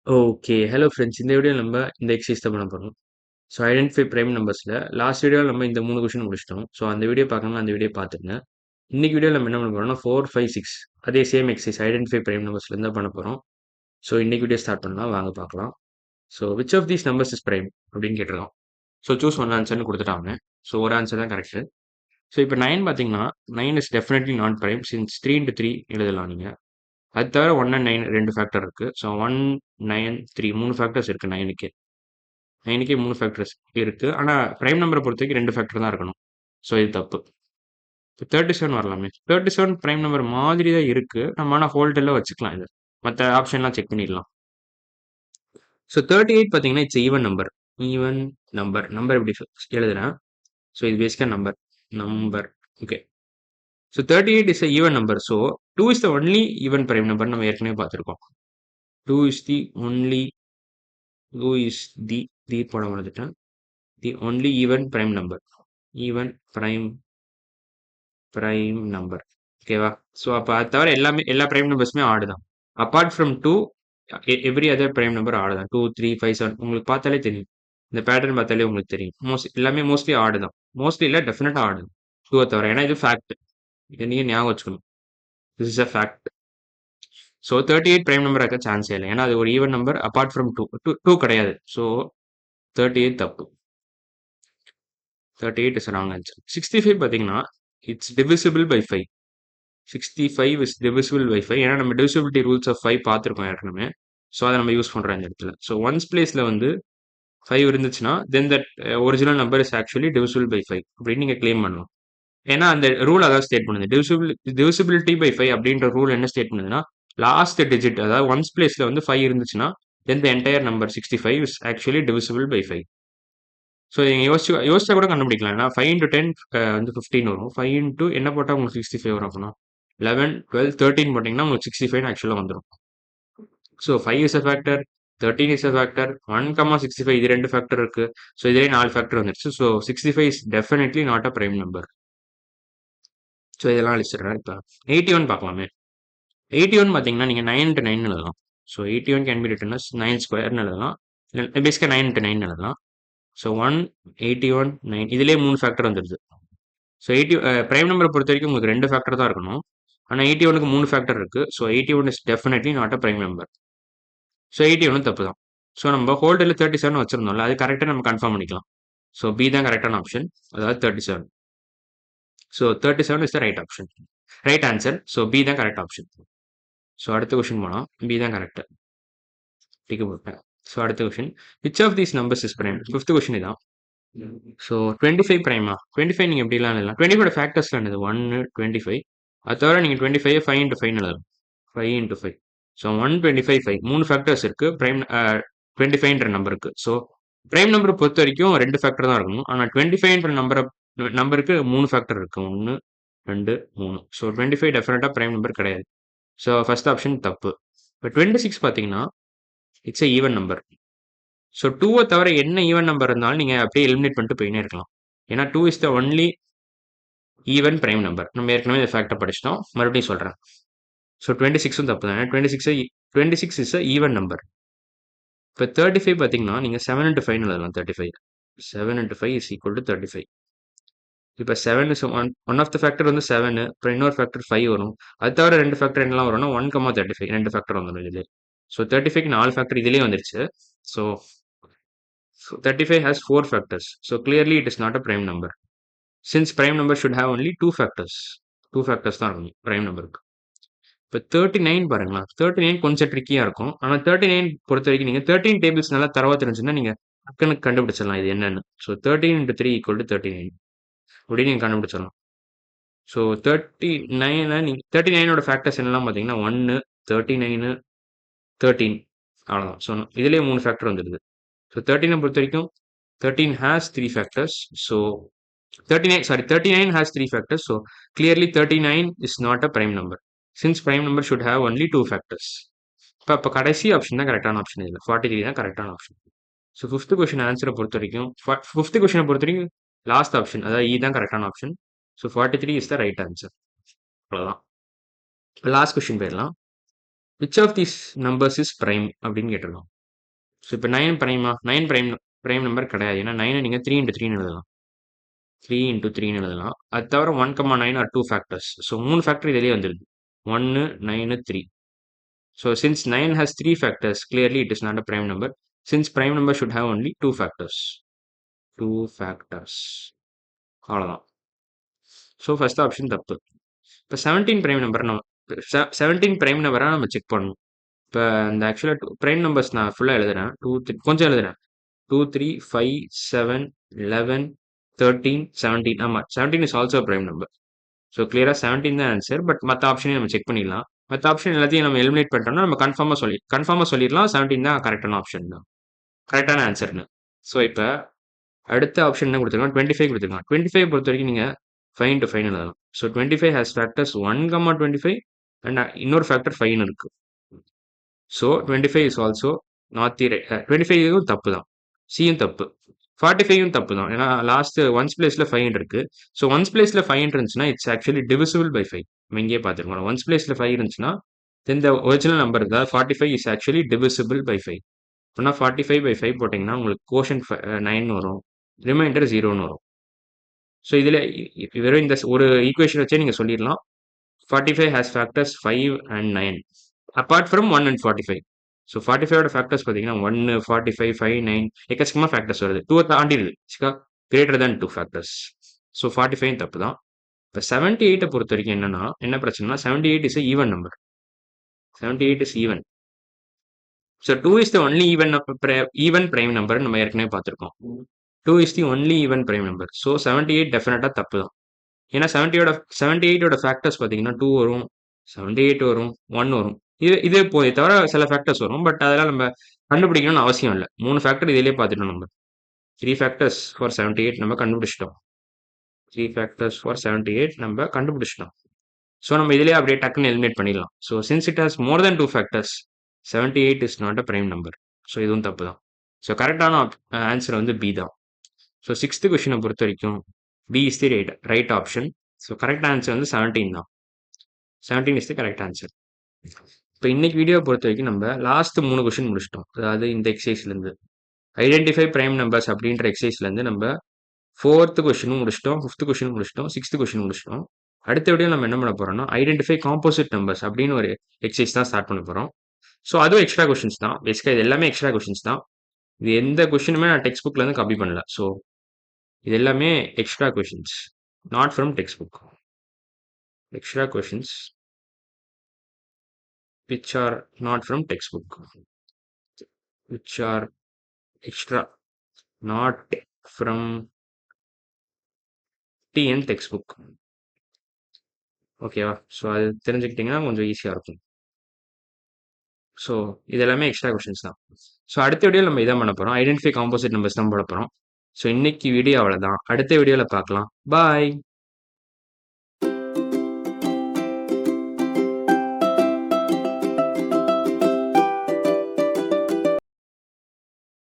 Okay. Hello friends. இந்த வீடியோல நம்ம இந்த எக்சர்சைஸ் தான் பண்ண போறோம். ஸோ ஐடென்டிஃபை பிரைம் நம்பர்ஸ்ல லாஸ்ட் வீடியோல நம்ம இந்த 3 கொஸ்டின் முடிச்சிட்டோம். ஸோ அந்த வீடியோ பார்க்கணும்னா அந்த வீடியோ பார்த்துருங்க. இன்னைக்கு வீடியோல நம்ம என்ன பண்ண போறோம்னா 4, 5, 6 அதே சேம் எக்சர்சைஸ் ஐடென்டிஃபை பிரைம் நம்பர்ஸ்ல இருந்து தான் பண்ண போறோம். ஸோ இன்னைக்கு வீடியோ ஸ்டார்ட் பண்ணலாம். வாங்க பார்க்கலாம். So which of these numbers is prime அப்படின்னு கேட்டிருக்கோம். ஸோ சூஸ் ஒன் ஆன்சர்னு கொடுத்துட்டாங்க. ஸோ ஒரு ஆன்சர் தான் கரெக்ட். ஸோ இப்போ 9 பார்த்தீங்கன்னா 9 is definitely not prime since 3 into 3 எழுதலாம் நீங்க. அது தவிர 1 and 9 2 ஃபேக்டர் இருக்கு. ஸோ 1, 9, 3 3 ஃபேக்டர்ஸ் இருக்கு 9க்கு. 9க்கே 3 ஃபேக்டர்ஸ் இருக்கு. ஆனா பிரைம் நம்பரை பொறுத்தவரைக்கும் 2 ஃபேக்டர் தான் இருக்கணும். ஸோ இது தப்பு. இப்போ 37 வரலாமே. 37 பிரைம் நம்பர் மாதிரி தான் இருக்கு. நம்ம ஆனா ஹோல்டெல்லாம் வச்சுக்கலாம் இது. மற்ற ஆப்ஷன்லாம் செக் பண்ணிடலாம். ஸோ 38 பார்த்தீங்கன்னா it's even number. Even number. Number எப்படி எழுதுறேன். ஸோ இது பேசிக்கா number. Number. Okay. So 38 is even number. So 2 is the only even prime number நம்ம ஏற்கனவே பார்த்துருக்கோம். 2 is the only 2 is the போட வந்துட்டேன். The only even prime number. Even prime number. ஓகேவா? ஸோ அப்போ அது தவிர எல்லா பிரைம் நம்பர்ஸுமே ஆடு தான். Apart from 2 every other prime number ஆடு தான். 2, 3, 5, 7 உங்களுக்கு பார்த்தாலே தெரியும். இந்த பேட்டர்ன் பார்த்தாலே உங்களுக்கு தெரியும். எல்லாமே மோஸ்ட்லி ஆடு தான். மோஸ்ட்லி இல்லை டெஃபினட்டாக ஆடு. 2 தவிர. ஏன்னா இது ஃபேக்ட். இதை நீங்கள் ஞாபகம் வச்சுக்கணும். This is a fact. So 38 prime number இருக்க சான்ஸே இல்லை. ஏன்னா அது ஒரு ஈவன் நம்பர் அப்பார்ட் ஃப்ரம் 2 கிடையாது. ஸோ 38 தப்பு. 38 இஸ் ராங் ஆன்சர். 65 பார்த்தீங்கன்னா it's divisible by 5. 65 is divisible by 5. ஏன்னா நம்ம டிவிசிபிலிட்டி ரூல்ஸ் ஆஃப் 5 பார்த்துருக்கோம் ஏற்கனவே. ஸோ அதை நம்ம யூஸ் பண்ணுறோம் இந்த இடத்துல. ஸோ ஒன்ஸ் பிளேஸில் வந்து 5 இருந்துச்சுன்னா then that original number is actually divisible by 5 அப்படின்னு நீங்கள் கிளைம் பண்ணலாம். ஏன்னா அந்த ரூல் அதாவது ஸ்டேட் பண்ணுது. டிவிசிபிலிட்டி பை 5 அப்படின்ற ரூல் என்ன ஸ்டேட் பண்ணுதுன்னா லாஸ்ட் டிஜிட் அதாவது ஒன்ஸ் பிளேஸில் வந்து 5 இருந்துச்சுன்னா then the entire number 65 is actually divisible by 5. So நீங்கள் யோசிச்சா கூட கண்டுபிடிக்கலாம். ஏன்னா 5 into 10 வந்து 15 வரும். 5 into என்ன போட்டால் உங்களுக்கு 65 வரும் அப்படின்னா 11, 12, 13 போட்டிங்கன்னா உங்களுக்கு 65 ஆக்சுவலாக வந்துடும். So 5 is a factor, 13 is a factor, 1, 65 இது 2 ஃபேக்டர் இருக்கு. ஸோ இதுலேயே 4 ஃபேக்டர் வந்துருச்சு. So 65 is definitely not a prime number. So இதெல்லாம் அழிச்சிடுறேன். இப்போ 81 பார்க்கலாமே. 81 பார்த்தீங்கன்னா நீங்கள் 9 into 9 எழுதலாம். So 81 can be written as 9 ஸ்கொயர்னு எழுதலாம். பேசிக்காக 9 into 9 எழுதலாம். ஸோ 1, 81, 9 இதுலேயே 3 ஃபேக்டர் வந்துடுது. ஸோ பிரைம் நம்பரை பொறுத்த வரைக்கும் உங்களுக்கு 2 ஃபேக்டர் தான் இருக்கணும். ஆனால் 81க்கு 3 ஃபேக்டர் இருக்கு. So 81 is definitely not a prime number. So 81 தப்பு தான். ஸோ நம்ம ஹோல்டரில் 37 வச்சிருந்தோம்ல அது கரெக்டாக நம்ம கன்ஃபார்ம் பண்ணிக்கலாம். ஸோ பி தான் கரெக்டான ஆப்ஷன். அதாவது 37. So 37 is the right option. Right answer. So B தான் கரெக்ட் ஆப்ஷன். ஸோ அடுத்த கொஸ்டின் போனால் பி தான் கரெக்ட். டிக்கு போட்டேன். ஸோ அடுத்த question which of these numbers is prime. 5th question இதான். ஸோ 25 பிரைமா? 25 நீங்கள் எப்படிலாம் எழுதலாம்? 25 ஃபேக்டர்ஸ்ல என்னது 1, 25. அது தவிர நீங்கள் 25 5 into 5 எழுதலாம். 5 into 5. ஸோ 125 5 3 ஃபேக்டர்ஸ் இருக்கு பிரைம் 25ன்ற நம்பருக்கு. ஸோ பிரைம் நம்பரை பொறுத்த வரைக்கும் 2 ஃபேக்டர் தான் இருக்கணும். ஆனால் 25ன்ற நம்பருக்கு 3 ஃபேக்டர் இருக்கு. 1, 2, 3. ஸோ 25 டெஃபினட்டாக பிரைம் நம்பர் கிடையாது. ஸோ ஃபர்ஸ்ட் ஆப்ஷன் தப்பு. இப்போ 26 பார்த்தீங்கன்னா it's a even number. So 2வை தவிர என்ன ஈவன் நம்பர் இருந்தாலும் நீங்கள் அப்படியே எலிமினேட் பண்ணிட்டு போயினே இருக்கலாம். ஏன்னா 2 is the only even prime number. நம்ம ஏற்கனவே இந்த ஃபேக்டர் படிச்சிட்டோம். மறுபடியும் சொல்கிறேன். ஸோ 26ம் தப்பு தான். 26 இஸ் அ ஈவன் நம்பர். இப்போ 35 பார்த்தீங்கன்னா நீங்கள் 7 into 5 எழுதலாம். 35 7 into 5 இஸ் ஈக்குவல் டு 35. இப்போ 7 is one of the factor வந்து 7. அப்புறம் இன்னொரு ஃபேக்டர் 5 வரும். அது தவிர 2 ஃபேக்டர் என்னலாம் வரும்னா 1, 35 2 ஃபேக்டர் வந்துடும் இதுலேயே. ஸோ 35க்கு 4 ஃபேக்டர் இதுலேயே வந்துருச்சு. So 35 has 4 factors. So clearly it is not a prime number. Since prime number should have only 2 factors. 2 factors தான் இருக்கும் prime numberக்கு. இப்போ 39 பாருங்களா. 39 கொஞ்சம் ட்ரிக்கியாக இருக்கும். ஆனால் 39 பொறுத்த வரைக்கும் நீங்கள் 13 டேபிள்ஸ் நல்லா தரவா தெரிஞ்சுன்னா நீங்கள் டக்குன்னு கண்டுபிடிச்சிடலாம் இது என்னன்னு. ஸோ 13 into 3 equal to 39 அப்படின்னு நீங்கள் கண்டுபிடிச்சிடலாம். ஸோ 39ஓட ஃபேக்டர்ஸ் என்னெல்லாம் பார்த்தீங்கன்னா 1, 39, 13 அவ்வளோதான். ஸோ இதுலேயே 3 ஃபேக்டர் வந்துடுது. ஸோ 13 பொறுத்த வரைக்கும் 13 has 3 factors. So 39 has 3 factors. So clearly 39 is not a prime number. Since prime number should have only 2 factors. இப்போ கடைசி ஆப்ஷன் தான் கரெக்டான ஆப்ஷன் இதில் 43 தான் கரெக்டான ஆப்ஷன். ஸோ 5th கொஸ்டின் ஆன்சரை பொறுத்த வரைக்கும் 5th கொஸ்டினை பொறுத்த வரைக்கும் லாஸ்ட் ஆப்ஷன் அதாவது இ தான் கரெக்டான option. So 43 is the right answer. அவ்வளோதான். இப்போ லாஸ்ட் கொஸ்டின் போயிடலாம். Which of these numbers is prime அப்படின்னு கேட்டிருக்கோம். ஸோ இப்போ 9 பிரைமா? 9 பிரைம் நம்பர் கிடையாது. ஏன்னா 9 நீங்கள் 3 இன்ட்டு 3 எழுதலாம். 3 இன்ட்டு 3 எழுதலாம். அது தவிர 1,9 ஆர் 2 ஃபேக்டர்ஸ். ஸோ 3 ஃபேக்டர் இதிலேயே வந்துடுது. 1, 9, 3. So since 9 has 3 factors, clearly it is not a prime number. Since prime number should have only 2 factors. 2 factors. அவ்வளோதான். ஸோ ஃபர்ஸ்ட் ஆப்ஷன் தப்பு. இப்போ 17 பிரைம் நம்பர் நம்ம 17 பிரைம் நம்பராக நம்ம செக் பண்ணணும். இப்போ இந்த ஆக்சுவலாக பிரைம் நம்பர்ஸ் நான் ஃபுல்லாக எழுதுறேன். 2 3 கொஞ்சம் எழுதுறேன். 2 3 5 7 11 13 17. ஆமாம், 17 is also prime number. So கிளியராக 17 தான் ஆன்சர். பட் மற்ற ஆப்ஷனையும் நம்ம செக் பண்ணிடலாம். மற்ற ஆப்ஷன் எல்லாத்தையும் நம்ம எலிமினேட் பண்ணிட்டோம்னா நம்ம கன்ஃபார்மாக சொல்லிடலாம் 17 தான் கரெக்டான ஆப்ஷன் தான், கரெக்டான ஆன்சர்னு. ஸோ இப்போ அடுத்த ஆப்ஷன் என்ன கொடுத்துருக்கோம்? 25 கொடுத்துருக்கோம். 25 பொறுத்த வரைக்கும் நீங்கள் 5 into 5 எழுதலாம். ஸோ 25 ஹேஸ் ஃபேக்டர்ஸ் 1,25 அண்ட் இன்னொரு ஃபேக்டர் 5 இருக்கு. So 25 is also not the right. 25 தப்பு தான், சியும் தப்பு. 45 தப்பு தான், ஏன்னா லாஸ்ட் ஒன்ஸ் பிளேஸ்ல 5 இருக்கு. ஸோ ஒன்ஸ் பிளேஸ்ல 5 இருந்துச்சுன்னா இட்ஸ் ஆக்சுவலி டிவிசிபிள் பை 5. நம்ம இங்கேயே பார்த்துருக்கோம். ஒன்ஸ் பிளேஸ்ல 5 இருந்துச்சுன்னா தென் த ஒரிஜினல் நம்பர் தான் 45 இஸ் ஆக்சுவலி டிவிசிபிள் பை 5. அப்படின்னா 45 by 5 போட்டிங்கன்னா உங்களுக்கு கோஷன் 9 வரும், ரிமைண்டர் 0ன்னு வரும். ஸோ இதில் வெறும் இந்த ஒரு ஈக்குவேஷன் வச்சே நீங்கள் சொல்லிடலாம் 45 has factors 5 and 9 apart from 1 and 45. So 45ஓட factors பார்த்தீங்கன்னா 1, 45, 5, 9 எக்கச்சக்கமாக ஃபேக்டர்ஸ் வருது. 2 தாண்டிடுது, கிரேட்டர் தேன் 2 ஃபேக்டர்ஸ். ஸோ 45 தப்பு தான். இப்போ 78 பொறுத்த வரைக்கும் என்னன்னா என்ன பிரச்சனைனா 78 is even number. 78 is even. So 2 is the only even prime number நம்ம ஏற்கனவே பார்த்துருக்கோம். 2 is the only even prime number. So 78 டெஃபினட்டாக தப்பு தான். ஏன்னா 78ஓட ஃபேக்டர்ஸ் பார்த்தீங்கன்னா 2 வரும், 78 வரும், 1 வரும். இது போய் தவிர சில ஃபேக்டர்ஸ் வரும். பட் அதெல்லாம் நம்ம கண்டுபிடிக்கணும்னு அவசியம் இல்லை. 3 ஃபேக்டர் இதிலே பார்த்துட்டோம் நம்ம. 3 ஃபேக்டர்ஸ் ஃபார் 78 நம்ம கண்டுபிடிச்சிட்டோம். 3 ஃபேக்டர்ஸ் ஃபார் 78 நம்ம கண்டுபிடிச்சிட்டோம். ஸோ நம்ம இதிலே அப்படியே டக்குன்னு எலிமினேட் பண்ணிடலாம். So since it has more than 2 factors 78 is not a prime number. So இதுவும் தப்பு தான். ஸோ கரெக்டான ஆன்சர் வந்து பி தான். ஸோ 6th கொஸ்டினை பொறுத்த வரைக்கும் B is the right option. So correct answer வந்து 17 தான். 17 இஸ் தி கரெக்ட் ஆன்சர். இப்போ இன்னைக்கு வீடியோ பொறுத்த வரைக்கும் நம்ம லாஸ்ட் 3 கொஸ்டின் முடிச்சிட்டோம். அதாவது இந்த எக்ஸசைஸ்லேருந்து ஐடென்டிஃபை பிரைம் நம்பர்ஸ் அப்படின்ற எக்ஸசைஸ்லேருந்து நம்ம 4th கொஸ்டினும் முடிச்சிட்டோம், 5th கொஸ்டின் முடிச்சிட்டோம், 6th கொஸ்டின் முடிச்சிட்டோம். அடுத்த வீடியோ நம்ம என்ன பண்ண போறோம்னா ஐடென்டிஃபை காம்போசிட் நம்பர்ஸ் அப்படின்னு ஒரு எக்ஸசைஸ் தான் ஸ்டார்ட் பண்ண போகிறோம். ஸோ அதுவும் எக்ஸ்ட்ரா கொஸ்டின்ஸ் தான். பேசிக்காக இது எல்லாமே எக்ஸ்ட்ரா கொஸ்டின்ஸ் தான். இது எந்த கொஸ்டினுமே நான் டெக்ஸ்ட் புக்லேருந்து காப்பி பண்ணல. ஸோ இது எல்லாமே extra questions, not from text book. Extra questions which are not from textbook, which are extra, not from TN textbook. ஓகேவா? ஸோ அது தெரிஞ்சுக்கிட்டிங்கன்னா கொஞ்சம் ஈஸியாக இருக்கும். ஸோ இது எல்லாமே எக்ஸ்ட்ரா கொஸ்டின்ஸ் தான். ஸோ அடுத்த வீடியோவில் நம்ம இதான் பண்ண போகிறோம். ஐடென்டிஃபை காம்போசிட் நம்பர்ஸ் தான் போட போகிறோம். ஸோ இன்னைக்கு வீடியோ அவ்வளோதான். அடுத்த வீடியோவில் பார்க்கலாம். பாய்.